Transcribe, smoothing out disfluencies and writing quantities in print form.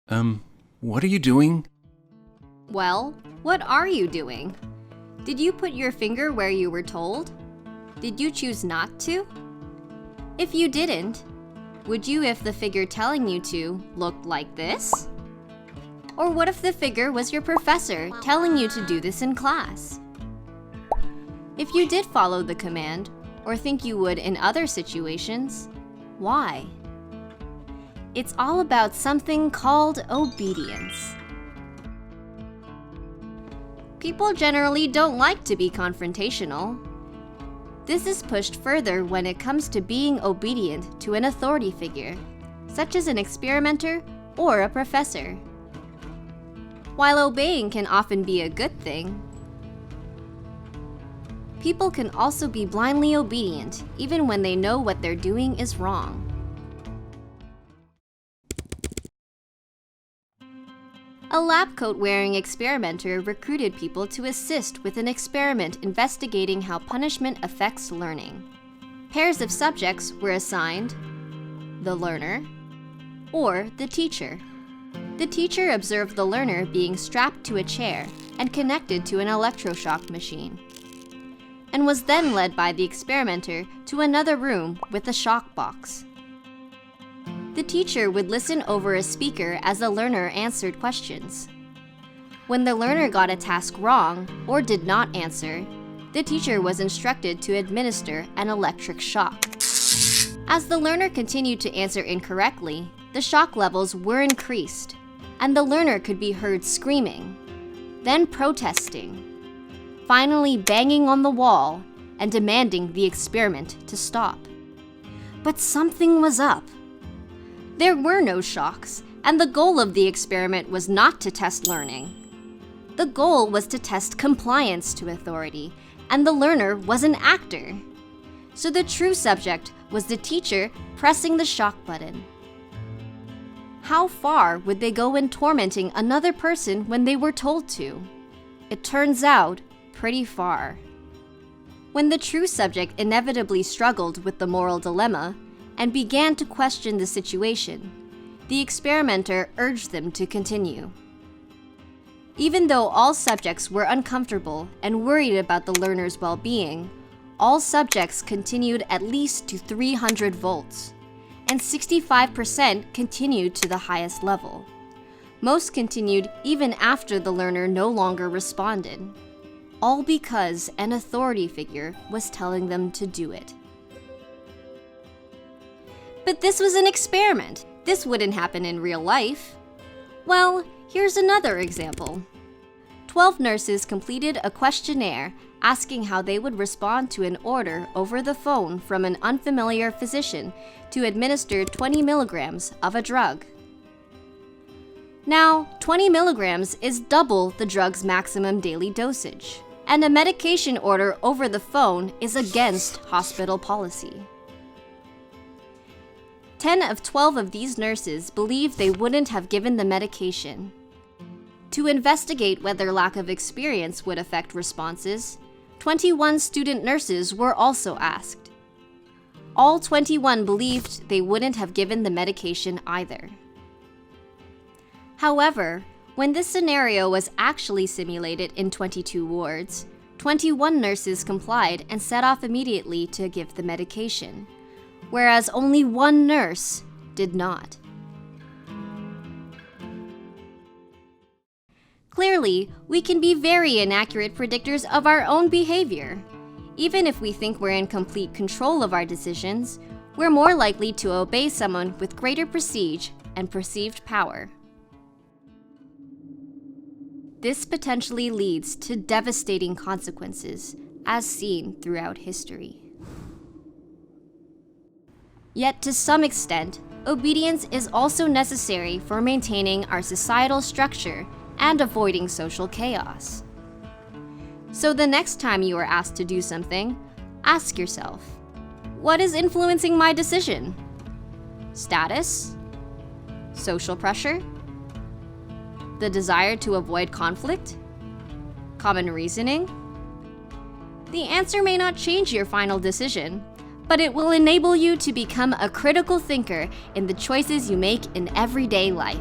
What are you doing? Well, what are you doing? Did you put your finger where you were told? Did you choose not to? If you didn't, would you if the figure telling you to looked like this? Or what if the figure was your professor telling you to do this in class? If you did follow the command, or think you would in other situations, why? It's all about something called obedience. People generally don't like to be confrontational. This is pushed further when it comes to being obedient to an authority figure, such as an experimenter or a professor. While obeying can often be a good thing, people can also be blindly obedient even when they know what they're doing is wrong. A lab coat-wearing experimenter recruited people to assist with an experiment investigating how punishment affects learning. Pairs of subjects were assigned the learner or the teacher. The teacher observed the learner being strapped to a chair and connected to an electroshock machine, and was then led by the experimenter to another room with a shock box. The teacher would listen over a speaker as the learner answered questions. When the learner got a task wrong or did not answer, the teacher was instructed to administer an electric shock. As the learner continued to answer incorrectly, the shock levels were increased, and the learner could be heard screaming, then protesting, finally banging on the wall and demanding the experiment to stop. But something was up. There were no shocks, and the goal of the experiment was not to test learning. The goal was to test compliance to authority, and the learner was an actor. So the true subject was the teacher pressing the shock button. How far would they go in tormenting another person when they were told to? It turns out, pretty far. When the true subject inevitably struggled with the moral dilemma and began to question the situation, the experimenter urged them to continue. Even though all subjects were uncomfortable and worried about the learner's well-being, all subjects continued at least to 300 volts, and 65% continued to the highest level. Most continued even after the learner no longer responded, all because an authority figure was telling them to do it. But this was an experiment. This wouldn't happen in real life. Well, here's another example. 12 nurses completed a questionnaire asking how they would respond to an order over the phone from an unfamiliar physician to administer 20 milligrams of a drug. Now, 20 milligrams is double the drug's maximum daily dosage, and a medication order over the phone is against hospital policy. 10 of 12 of these nurses believed they wouldn't have given the medication. To investigate whether lack of experience would affect responses, 21 student nurses were also asked. All 21 believed they wouldn't have given the medication either. However, when this scenario was actually simulated in 22 wards, 21 nurses complied and set off immediately to give the medication, whereas only one nurse did not. Clearly, we can be very inaccurate predictors of our own behavior. Even if we think we're in complete control of our decisions, we're more likely to obey someone with greater prestige and perceived power. This potentially leads to devastating consequences, as seen throughout history. Yet, to some extent, obedience is also necessary for maintaining our societal structure and avoiding social chaos. So the next time you are asked to do something, ask yourself, what is influencing my decision? Status? Social pressure? The desire to avoid conflict? Common reasoning? The answer may not change your final decision, but it will enable you to become a critical thinker in the choices you make in everyday life.